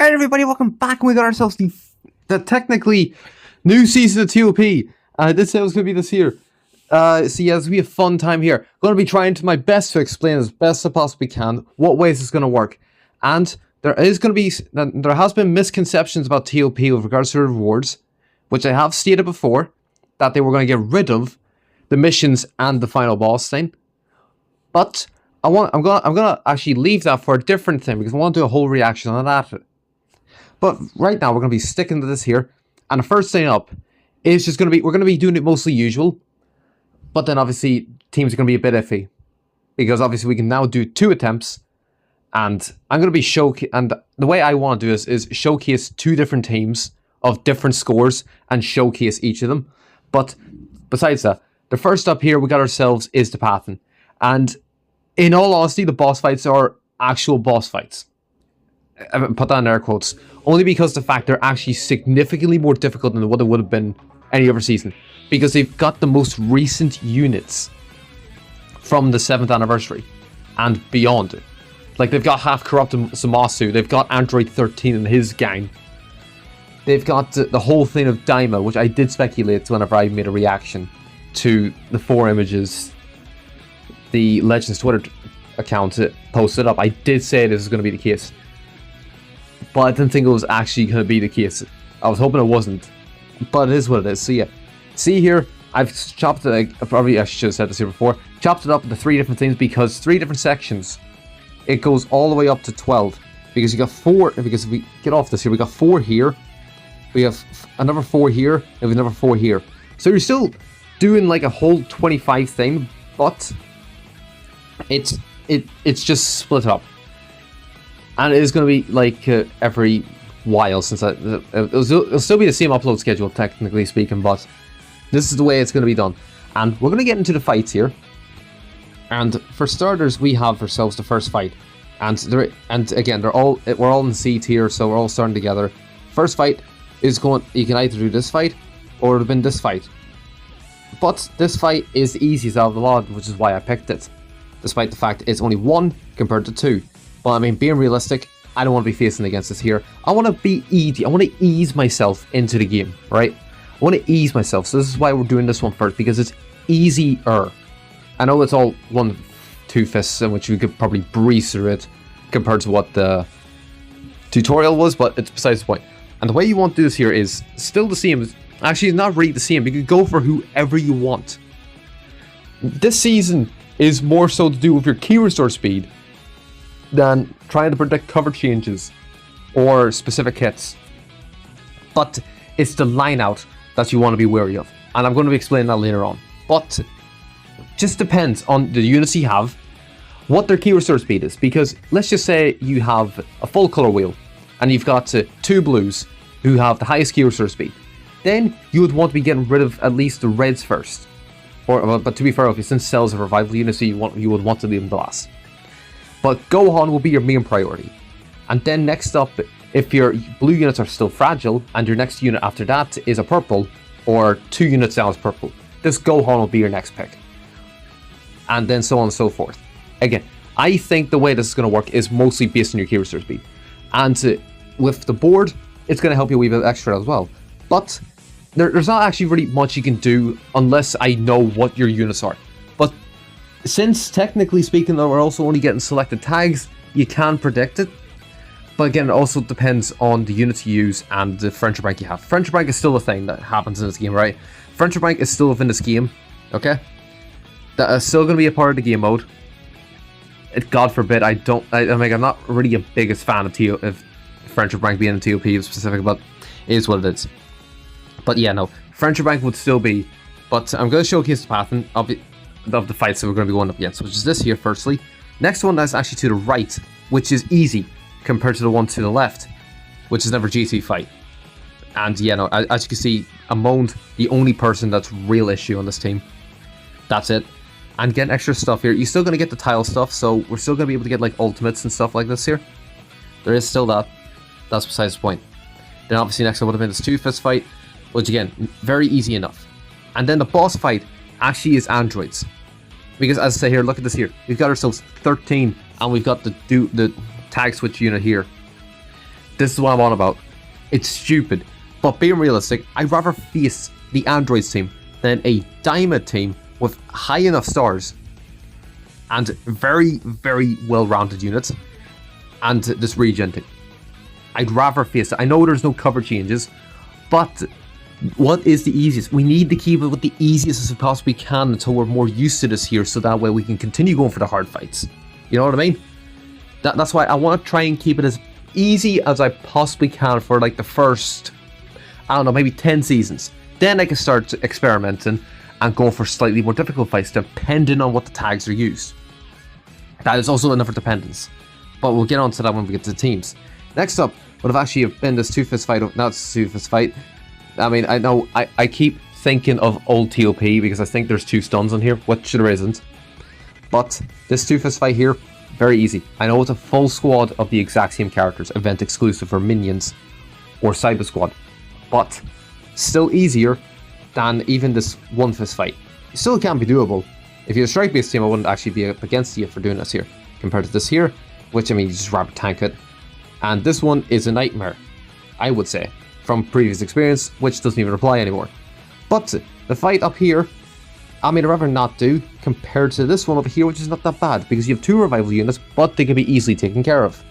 Alright everybody, welcome back. We got ourselves the technically new season of TOP. I did say it was going to be this year. So yeah, it's going to be a fun time here. Going to be trying to my best to explain as best as I possibly can what ways it's going to work. And there has been misconceptions about TOP with regards to rewards, which I have stated before, that they were going to get rid of the missions and the final boss thing. But I'm gonna actually leave that for a different thing because I want to do a whole reaction on that. But right now we're gonna be sticking to this here, and the first thing up is just we're gonna be doing it mostly usual, but then obviously teams are gonna be a bit iffy because obviously we can now do 2 attempts, and I'm gonna be and the way I want to do this is showcase 2 different teams of different scores and showcase each of them. But besides that, the first up here we got ourselves is the Pathan, and in all honesty, the boss fights are actual boss fights. I put that in air quotes. Only because the fact they're actually significantly more difficult than what it would have been any other season. Because they've got the most recent units from the 7th anniversary and beyond it. Like, they've got half-corrupted Zamasu, they've got Android 13 and his gang. They've got the whole thing of Daima, which I did speculate whenever I made a reaction to the 4 images the Legends Twitter account posted up. I did say this is going to be the case, but I didn't think it was actually going to be the case. I was hoping it wasn't, but it is what it is. So yeah, see here, I've chopped it, I should have said this here before, chopped it up into 3 different things because 3 different sections. It goes all the way up to 12 because you got 4, because if we get off this here, we got 4 here, we have another 4 here, and we have another 4 here. So you're still doing like a whole 25 thing, but it's just split up, and it is going to be like every while, since it'll still be the same upload schedule technically speaking, but this is the way it's going to be done. And we're going to get into the fights here, and for starters we have ourselves the first fight, and again we're all in C tier, so we're all starting together. First fight is you can either do this fight or it would have been this fight, but this fight is the easiest out of the lot, which is why I picked it. Despite the fact it's only 1 compared to 2. But I mean, being realistic, I don't want to be facing against this here. I want to be easy. I want to ease myself into the game, right? I want to ease myself. So this is why we're doing this one first, because it's easier. I know it's all 1-2 fists in which we could probably breeze through it compared to what the tutorial was, but it's besides the point. And the way you want to do this here is still the same. Actually, it's not really the same. You can go for whoever you want. This season is more so to do with your key restore speed than trying to predict cover changes or specific hits. But it's the line out that you want to be wary of, and I'm going to be explaining that later on. But just depends on the units you have, what their key restore speed is, because let's just say you have a full color wheel and you've got 2 blues who have the highest key restore speed. Then you would want to be getting rid of at least the reds first. But to be fair, since Cell's a revival unit, so you would want to leave them the last. But Gohan will be your main priority. And then next up, if your blue units are still fragile, and your next unit after that is a purple, or 2 units down is purple, this Gohan will be your next pick. And then so on and so forth. Again, I think the way this is going to work is mostly based on your key restore speed. And with the board, it's going to help you a wee bit extra as well. But there's not actually really much you can do unless I know what your units are. But since technically speaking though we're also only getting selected tags, you can predict it. But again, it also depends on the units you use and the friendship rank you have. Friendship rank is still a thing that happens in this game, right? Friendship rank is still within this game, okay? That is still going to be a part of the game mode. God forbid, I'm not really a biggest fan of friendship rank being in TOP specific, but it is what it is. But yeah, no, friendship rank would still be, but I'm going to showcase the pattern of the fights that we're going to be going up against, which is this here firstly. Next one that's actually to the right, which is easy compared to the one to the left, which is another GT fight. And yeah, no, as you can see, Amonde, the only person that's real issue on this team. That's it. And getting extra stuff here, you're still going to get the tile stuff, so we're still going to be able to get like ultimates and stuff like this here. There is still that. That's besides the point. Then obviously next up would have been this 2 fist fight, which again, very easy enough. And then the boss fight actually is androids. Because as I say here, look at this here. We've got ourselves 13, and we've got the tag switch unit here. This is what I'm on about. It's stupid, but being realistic, I'd rather face the Androids team than a Diamond team with high enough stars and very, very well-rounded units and this regen thing. I'd rather face it. I know there's no cover changes, but what is the easiest? We need to keep it with the easiest as we possibly can until we're more used to this here, so that way we can continue going for the hard fights. You know what I mean? That's why I want to try and keep it as easy as I possibly can for like the first, I don't know, maybe 10 seasons. Then I can start experimenting and going for slightly more difficult fights depending on what the tags are used. That is also another dependence, but we'll get on to that when we get to the teams. Next up would have actually been this two-fist fight. Not this two-fist fight. I mean, I know I keep thinking of old TOP because I think there's 2 stuns on here, which there isn't. But this two-fist fight here, very easy. I know it's a full squad of the exact same characters, event exclusive for minions or Cyber Squad, but still easier than even this one-fist fight. It still can be doable. If you're a strike-based team, I wouldn't actually be up against you for doing this here, compared to this here, which, I mean, you just rapid tank it. And this one is a nightmare, I would say, from previous experience, which doesn't even apply anymore. But the fight up here, I mean, I'd rather not do, compared to this one over here, which is not that bad, because you have 2 revival units, but they can be easily taken care of.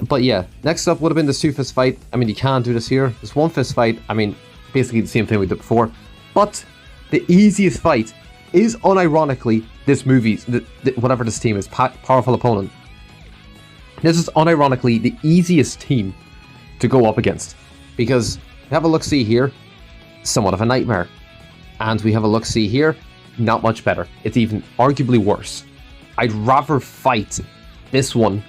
But yeah, next up would have been this two-fist fight. I mean, you can do this here. This one-fist fight, I mean, basically the same thing we did before. But the easiest fight is unironically this movie's, whatever this team is, Powerful Opponent. This is unironically the easiest team to go up against. Because, have a look-see here, somewhat of a nightmare. And we have a look-see here, not much better. It's even arguably worse. I'd rather fight this one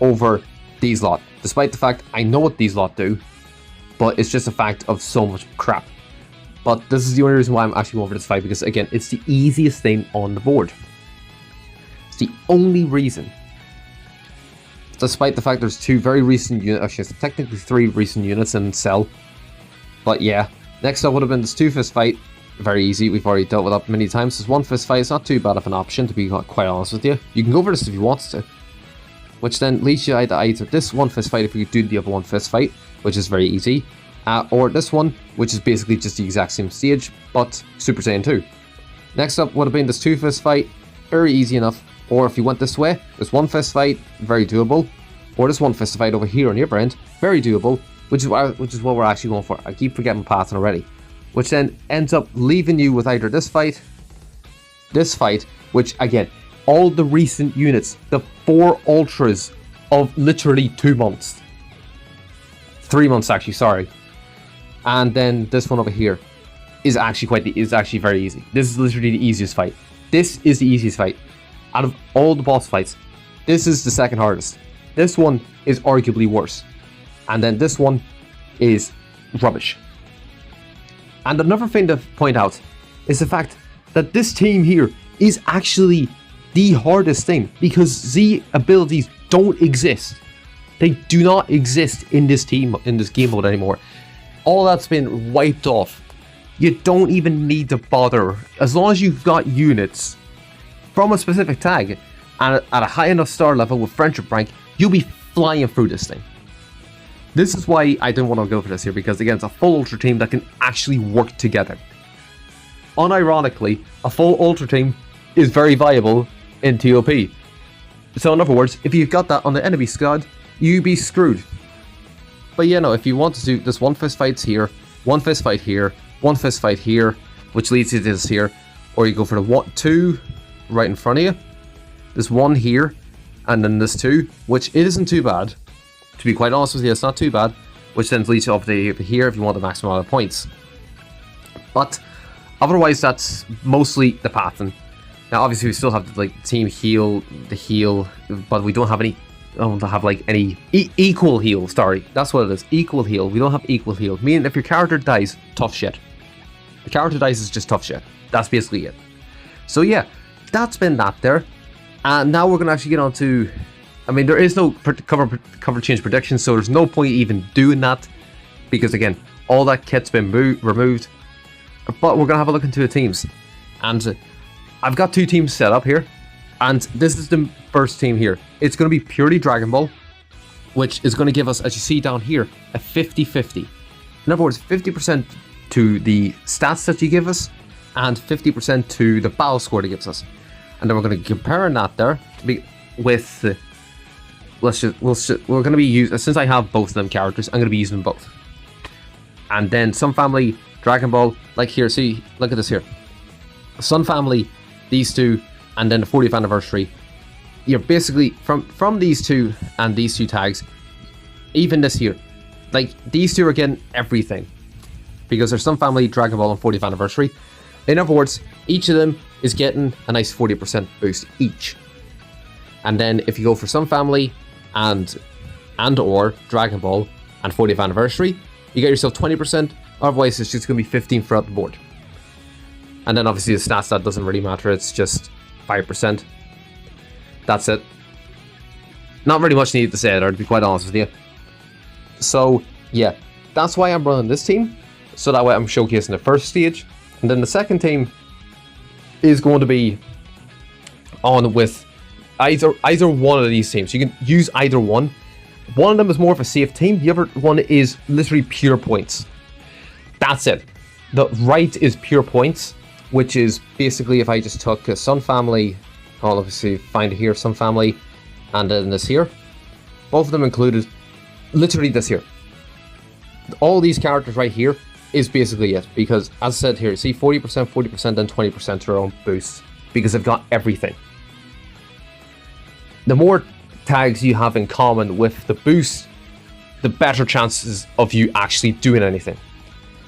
over these lot, despite the fact I know what these lot do, but it's just a fact of so much crap. But this is the only reason why I'm actually going for this fight, because again, it's the easiest thing on the board. It's the only reason. Despite the fact there's 2 very recent units, actually it's technically 3 recent units in Cell. But yeah, next up would have been this two-fist fight. Very easy, we've already dealt with that many times. This one-fist fight is not too bad of an option, to be quite honest with you. You can go for this if you want to. Which then leads you to either this one-fist fight if you do the other one-fist fight, which is very easy. Or this one, which is basically just the exact same stage, but Super Saiyan 2. Next up would have been this two-fist fight, very easy enough. Or if you went this way, this one-fist fight, very doable. Or this one-fist fight over here on your end, very doable, which is what we're actually going for. I keep forgetting pattern already. Which then ends up leaving you with either this fight, which again, all the recent units, the 4 ultras of literally 2 months. 3 months actually, sorry. And then this one over here is actually very easy. This is literally the easiest fight. This is the easiest fight. Out of all the boss fights, this is the second hardest. This one is arguably worse. And then this one is rubbish. And another thing to point out is the fact that this team here is actually the hardest thing, because Z abilities don't exist. They do not exist in this game mode anymore. All that's been wiped off. You don't even need to bother. As long as you've got units from a specific tag and at a high enough star level with friendship rank, you'll be flying through this thing. This is why I didn't want to go for this here, because again, it's a full ultra team that can actually work together. Unironically, a full ultra team is very viable in TOP. So in other words, if you've got that on the enemy squad, you'd be screwed. But yeah, no, if you want to do this one-fist fights here, one-fist fight here, one-fist fight here, which leads you to this here, or you go for the 2 right in front of you, this 1 here, and then this 2, which it isn't too bad. To be quite honest with you, it's not too bad, which then leads you over to here if you want the maximum amount of points. But otherwise, that's mostly the pattern. Now, obviously, we still have like team heal, the heal, but we don't have any. Don't have like any equal heal. Sorry, that's what it is. Equal heal. We don't have equal heal. Meaning, if your character dies, tough shit. The character dies is just tough shit. That's basically it. So yeah, that's been that there, and now we're gonna actually get on to. I mean, there is no cover change prediction, so there's no point even doing that, because again, all that kit's been removed. But we're gonna have a look into the teams, and I've got 2 teams set up here, and this is the first team here. It's gonna be purely Dragon Ball, which is going to give us, as you see down here, a 50-50. In other words, 50% to the stats that you give us, and 50% to the battle score that gives us. And then we're going to compare that there with we're going to be using, since I have both of them characters, I'm going to be using them both. And then Sun Family, Dragon Ball, like here, see, look at this here. Sun Family, these two, and then the 40th anniversary. You're basically, from these two and these two tags, even this here, like these two are getting everything. Because there's Sun Family, Dragon Ball, and 40th anniversary. In other words, each of them is getting a nice 40% boost each. And then if you go for Sun Family and or Dragon Ball and 40th anniversary, you get yourself 20%, otherwise it's just going to be 15 throughout the board. And then obviously the stats, that doesn't really matter, it's just 5%. That's it. Not really much needed to say there, to be quite honest with you. So yeah, that's why I'm running this team, so that way I'm showcasing the first stage, and then the second team is going to be on with either one of these teams. You can use either one. One of them is more of a safe team. The other one is literally pure points. That's it. The right is pure points, which is basically if I just took a Sun Family, I'll obviously find it here, Sun Family, and then this here. Both of them included literally this here. All these characters right here is basically it, because as I said here, see 40%, 40%, and 20% to their own boosts, because they've got everything. The more tags you have in common with the boost, the better chances of you actually doing anything.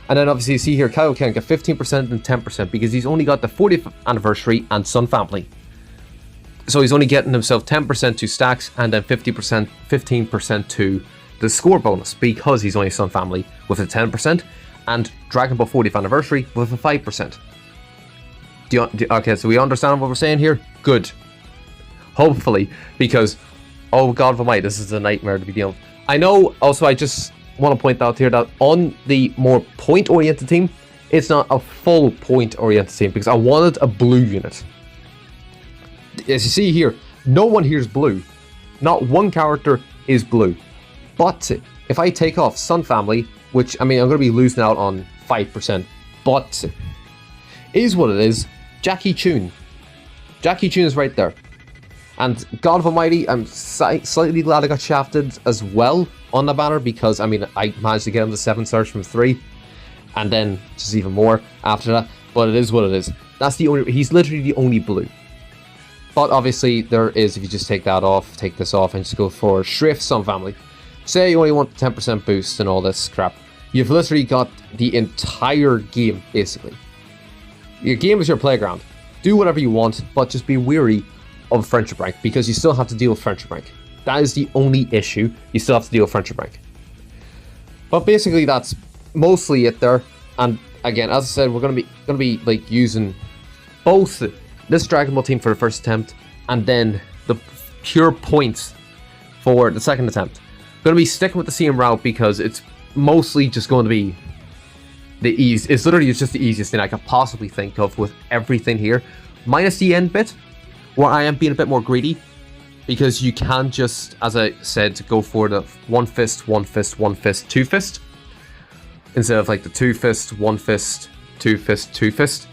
And then obviously you see here, Kaioken got 15% and 10% because he's only got the 40th anniversary and Sun Family. So he's only getting himself 10% to stacks and then 15% to the score bonus because he's only Sun Family with a 10% and Dragon Ball 40th anniversary with a 5%. Okay, so we understand what we're saying here? Good. Hopefully, because, oh God almighty, this is a nightmare to be dealing with. I know, also I just want to point out here that on the more point-oriented team, it's not a full point-oriented team because I wanted a blue unit. As you see here, no one here is blue. Not one character is blue. But if I take off Sun Family, which, I mean, I'm going to be losing out on 5%, but is what it is. Jackie Chun. Jackie Chun is right there. And God Almighty, I'm slightly glad I got shafted as well on the banner because, I mean, I managed to get him to 7 stars from 3. And then just even more after that. But it is what it is. That's the only, he's literally the only blue. But obviously there is, if you just take that off, take this off and just go for Shrift Sun Family. Say you only want 10% boost and all this crap. You've literally got the entire game, basically. Your game is your playground. Do whatever you want, but just be wary of friendship rank because you still have to deal with friendship rank. That is the only issue. You still have to deal with friendship rank. But basically that's mostly it there. And again, as I said, we're gonna be like using both this Dragon Ball team for the first attempt and then the pure points for the second attempt. Gonna be sticking with the same route because it's mostly just going to be the ease. It's literally just the easiest thing I could possibly think of with everything here, minus the end bit, where I am being a bit more greedy because you can just, as I said, go for the one fist, one fist, one fist, two fist instead of like the two fist, one fist, two fist, two fist,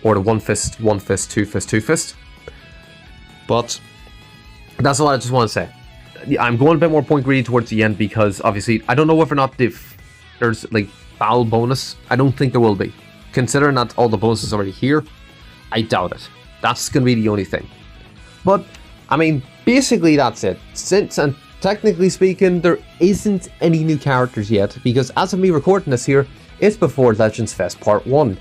or the one fist, two fist, two fist. But that's all I just want to say. I'm going a bit more point greedy towards the end because obviously I don't know whether or not there's like battle bonus. I don't think there will be. Considering that all the bonuses are already here, I doubt it. That's going to be the only thing. But I mean, basically that's it. Since, and technically speaking, there isn't any new characters yet because as of me recording this here, it's before Legends Fest Part 1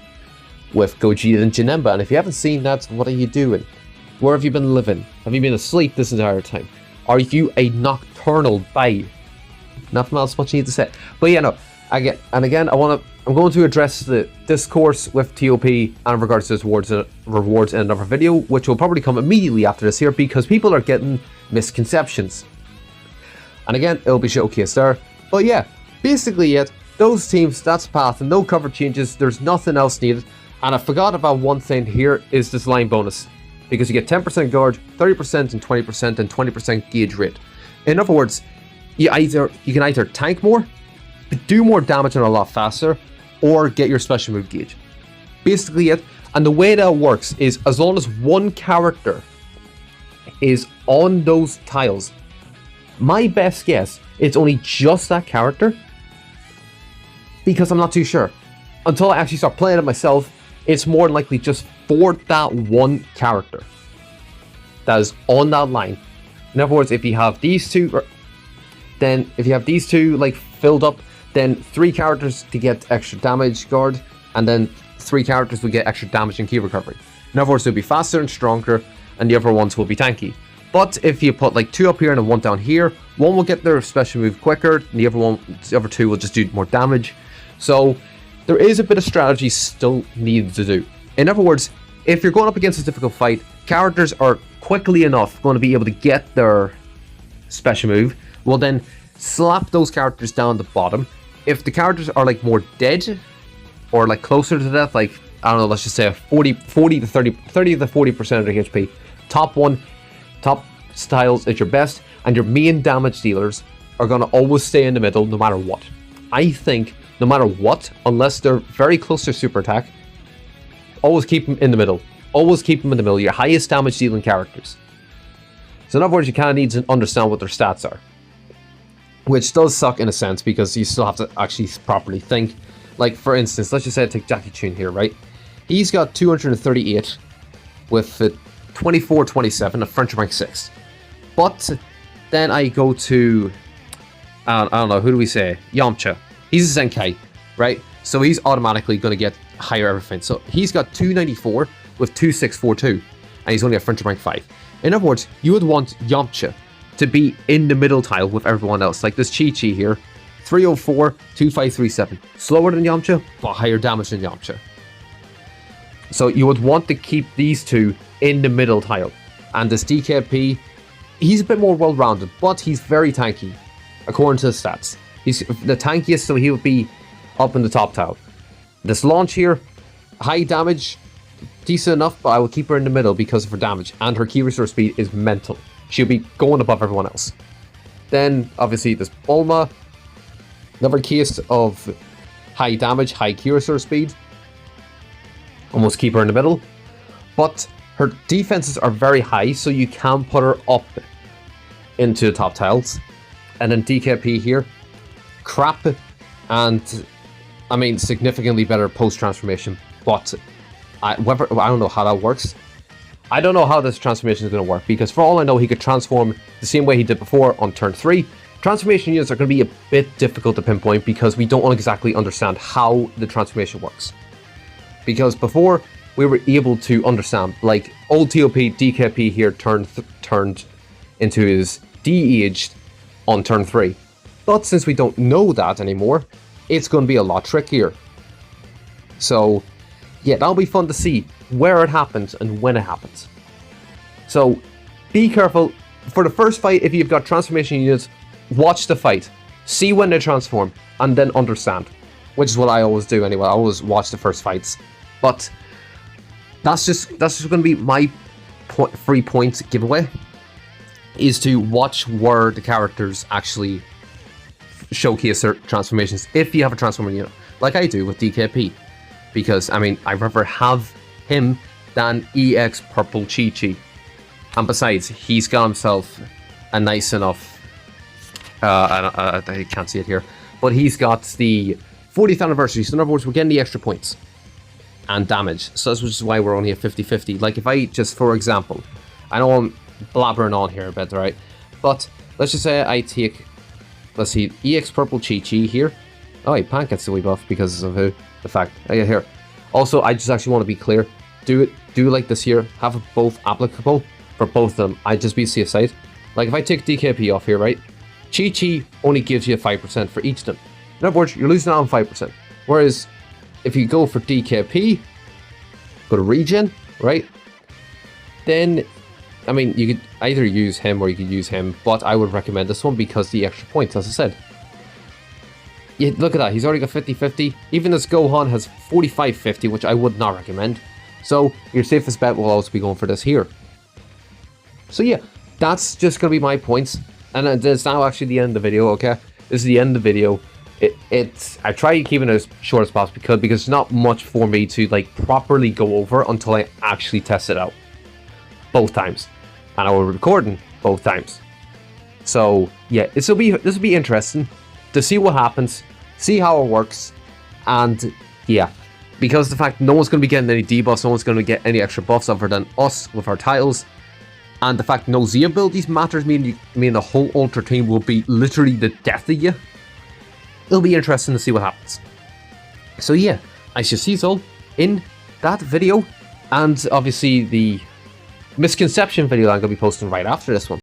with Gogeta and Janemba. And if you haven't seen that, what are you doing? Where have you been living? Have you been asleep this entire time? Are you a nocturnal babe? Nothing else much you need to say. But yeah, no. Again, I'm going to address the discourse with TOP and regards to rewards in another video, which will probably come immediately after this here because people are getting misconceptions. And again, it'll be showcased there. But yeah, basically it. Those teams, that's path, and no cover changes. There's nothing else needed. And I forgot about one thing here is this line bonus. Because you get 10% guard, 30% and 20% and 20% gauge rate. In other words, you can either tank more, do more damage and a lot faster, or get your special move gauge. Basically it. And the way that works is as long as one character is on those tiles, my best guess, it's only just that character, because I'm not too sure. Until I actually start playing it myself, it's more than likely just for that one character that is on that line. In other words, if you have these two, then if you have these two like filled up, then 3 characters to get extra damage guard, and then 3 characters will get extra damage and key recovery. In other words, they'll be faster and stronger, and the other ones will be tanky. But if you put like 2 up here and 1 down here, one will get their special move quicker, and the other 2 will just do more damage. So there is a bit of strategy still needed to do. In other words, if you're going up against a difficult fight, characters are quickly enough going to be able to get their special move. Well then, slap those characters down the bottom. If the characters are like more dead, or like closer to death, like, I don't know, let's just say 30 to 40% of the HP. Top styles is your best, and your main damage dealers are going to always stay in the middle no matter what. I think no matter what, unless they're very close to super attack, always keep them in the middle. Always keep them in the middle, your highest damage dealing characters. So in other words, you kind of need to understand what their stats are. Which does suck in a sense, because you still have to actually properly think. Like, for instance, let's just say I take Jackie Chun here, right? He's got 238 with 24-27 of French rank 6. But then I go to, I don't know, who do we say? Yamcha. He's a Zenkai, right? So he's automatically going to get higher everything. So he's got 294 with 2642, and he's only a French rank 5. In other words, you would want Yamcha to be in the middle tile with everyone else. Like this Chi-Chi here, 304, 2537. Slower than Yamcha, but higher damage than Yamcha. So you would want to keep these two in the middle tile. And this DKP, he's a bit more well-rounded, but he's very tanky, according to the stats. He's the tankiest, so he would be up in the top tile. This launch here, high damage, decent enough, but I will keep her in the middle because of her damage. And her key restore speed is mental. She'll be going above everyone else. Then, obviously, this Bulma, another case of high damage, high key restore speed. Almost keep her in the middle. But her defenses are very high, so you can put her up into the top tiles. And then DKP here, crap, and I mean significantly better post-transformation. But I don't know how that works. I don't know how this transformation is going to work, because for all I know, he could transform the same way he did before on turn 3. Transformation units are going to be a bit difficult to pinpoint because we don't exactly understand how the transformation works. Because before, we were able to understand, like old TOP DKP here turned into his de-aged on turn 3. But since we don't know that anymore, it's going to be a lot trickier. So yeah, that'll be fun to see where it happens and when it happens. So be careful. For the first fight, if you've got transformation units, watch the fight. See when they transform, and then understand. Which is what I always do anyway. I always watch the first fights. But that's just going to be my 3 points giveaway. Is to watch where the characters actually showcase their transformations. If you have a transformer unit, like I do with DKP. Because, I mean, I'd rather have him than EX Purple Chi-Chi. And besides, he's got himself a nice enough... I can't see it here. But he's got the 40th anniversary. So in other words, we're getting the extra points. And damage. So that's which is why we're only at 50-50. Like if I just, for example... I know I'm blabbering on here a bit, right? But let's just say I take... Let's see, EX Purple Chi-Chi here. Oh wait, Pan gets the wee buff because of the fact. Oh yeah, here. Also, I just actually want to be clear. Do like this here. Have it both applicable for both of them. I just be safe side. Like if I take DKP off here, right? Chi-Chi only gives you 5% for each of them. In other words, you're losing out on 5%. Whereas if you go for DKP, go to regen, right? Then, I mean, you could either use him or you could use him, but I would recommend this one because the extra points, as I said. Yeah, look at that, he's already got 50-50. Even this Gohan has 45-50, which I would not recommend. So, your safest bet will also be going for this here. So yeah, that's just going to be my points. And it's now actually the end of the video, okay? This is the end of the video. I try keeping it as short as possible because there's not much for me to like properly go over until I actually test it out both times, and I will be recording both times. So yeah, this will be interesting to see what happens, see how it works, and yeah, because the fact no one's going to be getting any debuffs, no one's going to get any extra buffs other than us with our titles, and the fact no Z abilities matters, meaning the whole Ultra team will be literally the death of you. It'll be interesting to see what happens. So yeah, I shall see you all in that video, and obviously the misconception video that I'm going to be posting right after this one.